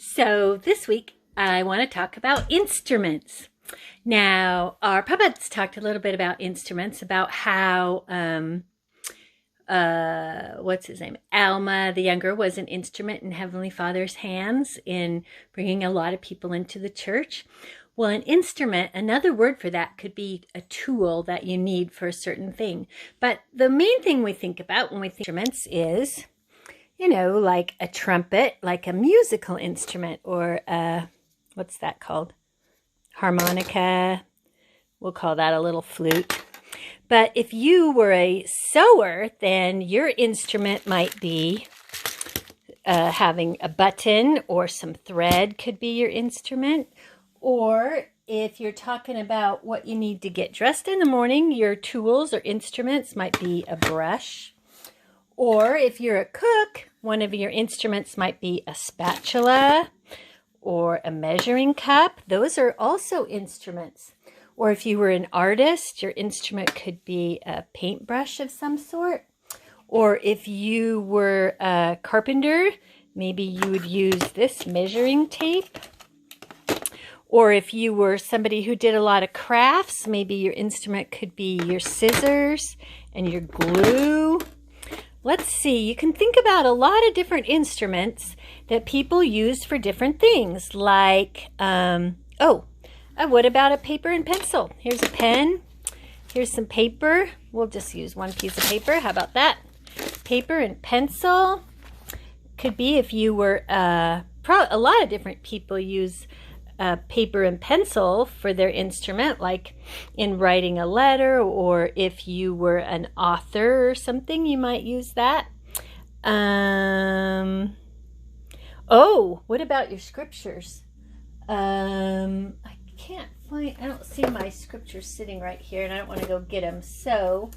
So this week I want to talk about instruments. Now, our puppets talked a little bit about instruments, about how, what's his name? Alma, the younger, was an instrument in Heavenly Father's hands in bringing a lot of people into the church. Well, an instrument, another word for that could be a tool that you need for a certain thing. But the main thing we think about when we think instruments is, like a trumpet, like a musical instrument, or what's that called? Harmonica. We'll call that a little flute. But if you were a sewer, then your instrument might be having a button, or some thread could be your instrument. Or if you're talking about what you need to get dressed in the morning, your tools or instruments might be a brush. Or if you're a cook, one of your instruments might be a spatula or a measuring cup. Those are also instruments. Or if you were an artist, your instrument could be a paintbrush of some sort. Or if you were a carpenter, maybe you would use this measuring tape. Or if you were somebody who did a lot of crafts, maybe your instrument could be your scissors and your glue. Let's see, you can think about a lot of different instruments that people use for different things. Like, what about a paper and pencil? Here's a pen. Here's some paper. We'll just use one piece of paper. How about that? Paper and pencil. Could be if you were, a lot of different people use paper and pencil for their instrument, like in writing a letter, or if you were an author or something, you might use that. What about your scriptures? I don't see my scriptures sitting right here, and I don't want to go get them. So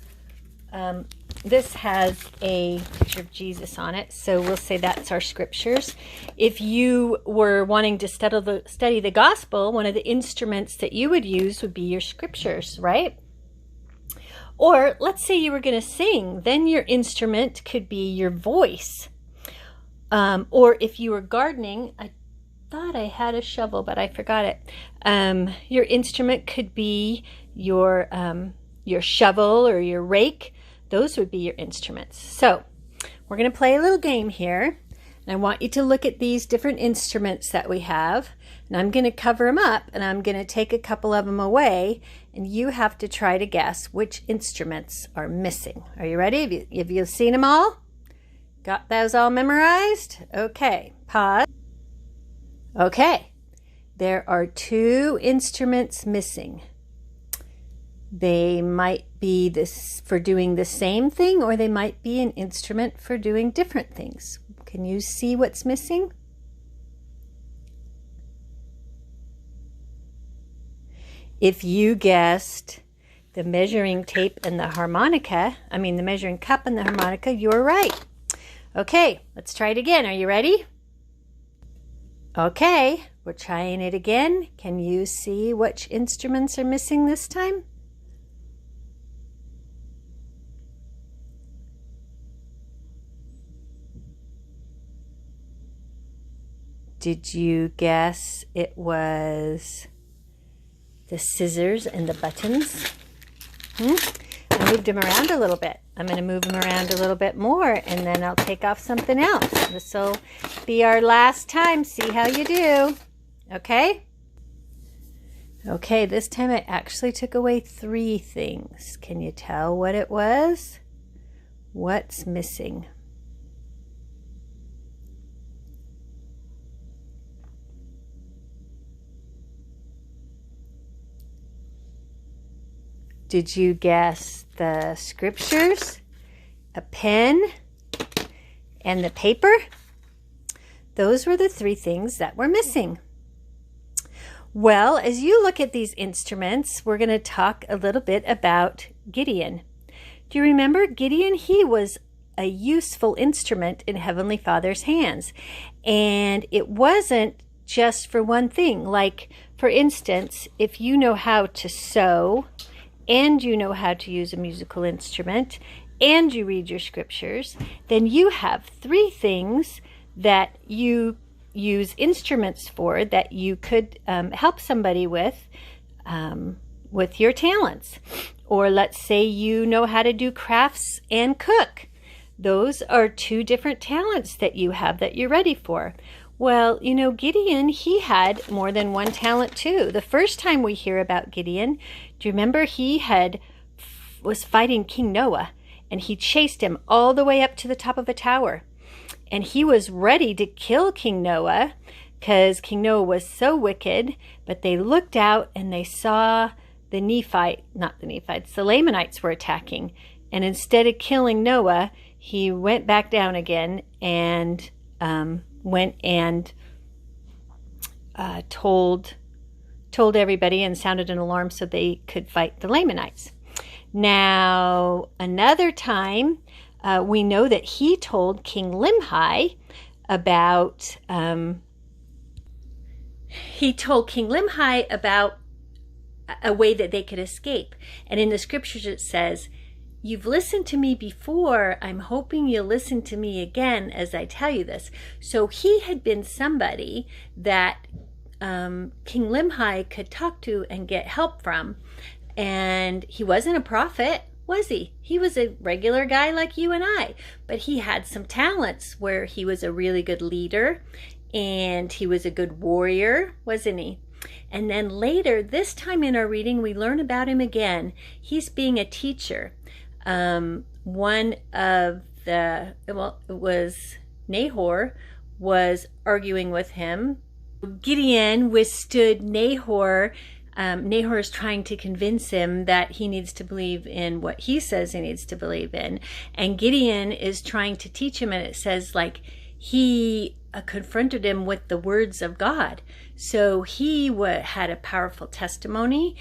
this has a picture of Jesus on it, so we'll say that's our scriptures. If you were wanting to study the gospel, one of the instruments that you would use would be your scriptures, right? Or let's say you were going to sing, then your instrument could be your voice. Or if you were gardening, I thought I had a shovel, but I forgot it. Your instrument could be your shovel or your rake. Those would be your instruments. So we're going to play a little game here. And I want you to look at these different instruments that we have. And I'm going to cover them up, and I'm going to take a couple of them away. And you have to try to guess which instruments are missing. Are you ready? Have you seen them all? Got those all memorized? Okay. Pause. Okay. There are 2 instruments missing. They might be this for doing the same thing, or they might be an instrument for doing different things. Can you see what's missing? If you guessed the measuring tape and the the measuring cup and the harmonica, you're right. Okay, let's try it again. Are you ready? Okay, we're trying it again. Can you see which instruments are missing this time? Did you guess it was the scissors and the buttons? I moved them around a little bit. I'm going to move them around a little bit more, and then I'll take off something else. This will be our last time. See how you do. Okay? Okay, this time I actually took away 3 things. Can you tell what it was? What's missing? Did you guess the scriptures, a pen, and the paper? Those were the 3 things that were missing. Well, as you look at these instruments, we're going to talk a little bit about Gideon. Do you remember Gideon? He was a useful instrument in Heavenly Father's hands. And it wasn't just for one thing. Like, for instance, if you know how to sew, and you know how to use a musical instrument, and you read your scriptures, then you have 3 things that you use instruments for that you could help somebody with your talents. Or let's say you know how to do crafts and cook. Those are two different talents that you have that you're ready for. Well, you know, Gideon, he had more than one talent too. The first time we hear about Gideon, do you remember he was fighting King Noah, and he chased him all the way up to the top of a tower. And he was ready to kill King Noah because King Noah was so wicked, but they looked out and they saw the Lamanites were attacking. And instead of killing Noah, he went back down again and went and told everybody and sounded an alarm so they could fight the Lamanites. Now, another time, we know that he told King Limhi about a way that they could escape. And in the scriptures it says, "You've listened to me before. I'm hoping you'll listen to me again as I tell you this." So he had been somebody that King Limhi could talk to and get help from. And he wasn't a prophet, was he? He was a regular guy like you and I. But he had some talents where he was a really good leader and he was a good warrior, wasn't he? And then later, this time in our reading, we learn about him again. He's being a teacher. One of it was Nahor was arguing with him. Gideon withstood Nahor. Nahor is trying to convince him that he needs to believe in what he says he needs to believe in. And Gideon is trying to teach him, and it says like he confronted him with the words of God. So he had a powerful testimony,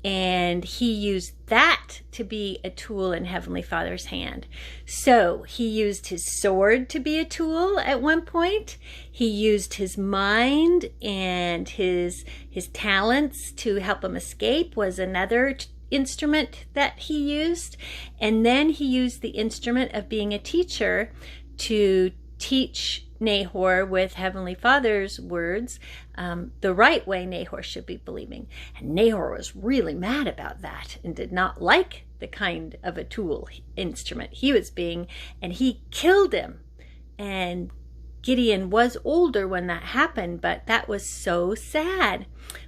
and he used that to be a tool in Heavenly Father's hand. So he used his sword to be a tool at one point. He used his mind, and his talents to help him escape was another instrument that he used. And then he used the instrument of being a teacher to teach Nahor with Heavenly Father's words the right way Nahor should be believing. And Nahor was really mad about that and did not like the kind of a tool instrument he was being, and he killed him. And Gideon was older when that happened, but that was so sad.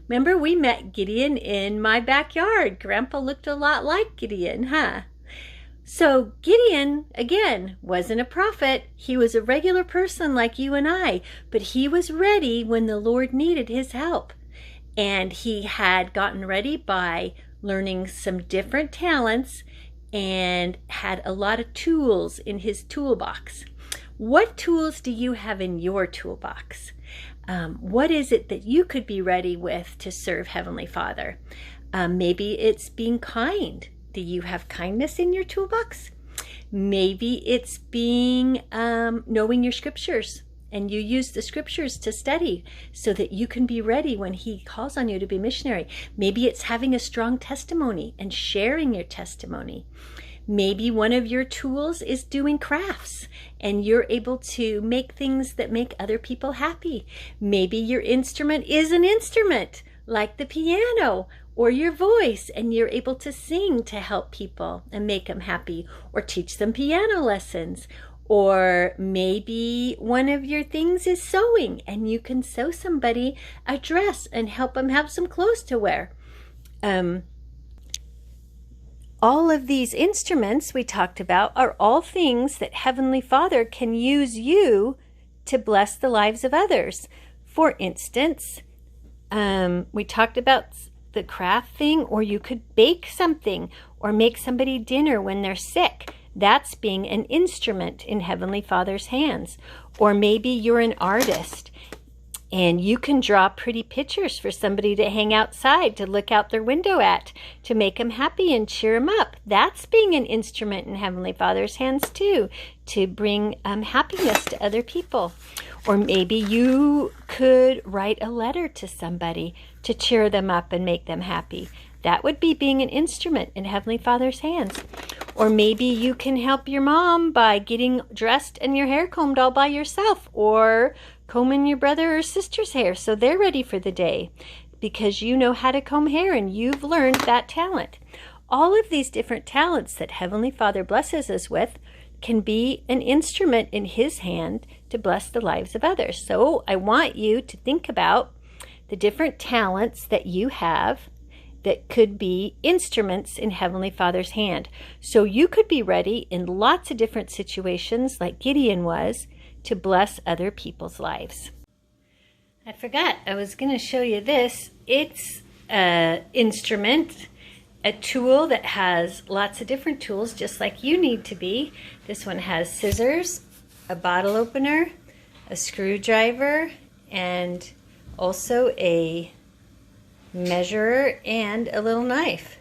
Remember, we met Gideon in my backyard. Grandpa looked a lot like Gideon, huh? So Gideon, again, wasn't a prophet. He was a regular person like you and I, but he was ready when the Lord needed his help. And he had gotten ready by learning some different talents and had a lot of tools in his toolbox. What tools do you have in your toolbox? What is it that you could be ready with to serve Heavenly Father? Maybe it's being kind. Do you have kindness in your toolbox? Maybe it's being knowing your scriptures, and you use the scriptures to study so that you can be ready when he calls on you to be missionary. Maybe it's having a strong testimony and sharing your testimony. Maybe one of your tools is doing crafts, and you're able to make things that make other people happy. Maybe your instrument is an instrument like the piano or your voice, and you're able to sing to help people and make them happy, or teach them piano lessons. Or maybe one of your things is sewing, and you can sew somebody a dress and help them have some clothes to wear. All of these instruments we talked about are all things that Heavenly Father can use you to bless the lives of others. For instance, we talked about the craft thing, or you could bake something or make somebody dinner when they're sick. That's being an instrument in Heavenly Father's hands. Or maybe you're an artist and you can draw pretty pictures for somebody to hang outside, to look out their window at, to make them happy and cheer them up. That's being an instrument in Heavenly Father's hands too, to bring happiness to other people. Or maybe you could write a letter to somebody to cheer them up and make them happy. That would be being an instrument in Heavenly Father's hands. Or maybe you can help your mom by getting dressed and your hair combed all by yourself, or combing your brother or sister's hair so they're ready for the day because you know how to comb hair and you've learned that talent. All of these different talents that Heavenly Father blesses us with can be an instrument in His hand to bless the lives of others. So I want you to think about the different talents that you have that could be instruments in Heavenly Father's hand. So you could be ready in lots of different situations, like Gideon was, to bless other people's lives. I forgot, I was going to show you this. It's an instrument, a tool that has lots of different tools, just like you need to be. This one has scissors, a bottle opener, a screwdriver, and also a measurer and a little knife.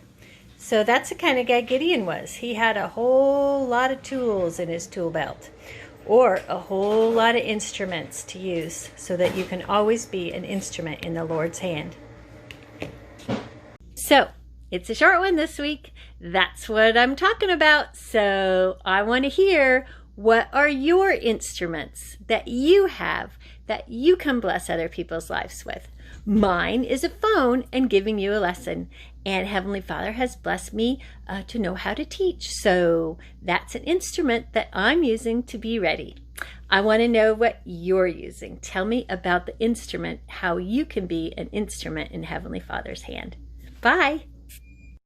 So that's the kind of guy Gideon was. He had a whole lot of tools in his tool belt, or a whole lot of instruments to use, so that you can always be an instrument in the Lord's hand. So it's a short one this week. That's what I'm talking about. So I want to hear, what are your instruments that you have that you can bless other people's lives with? Mine is a phone and giving you a lesson. And Heavenly Father has blessed me to know how to teach. So that's an instrument that I'm using to be ready. I want to know what you're using. Tell me about the instrument, how you can be an instrument in Heavenly Father's hand. Bye.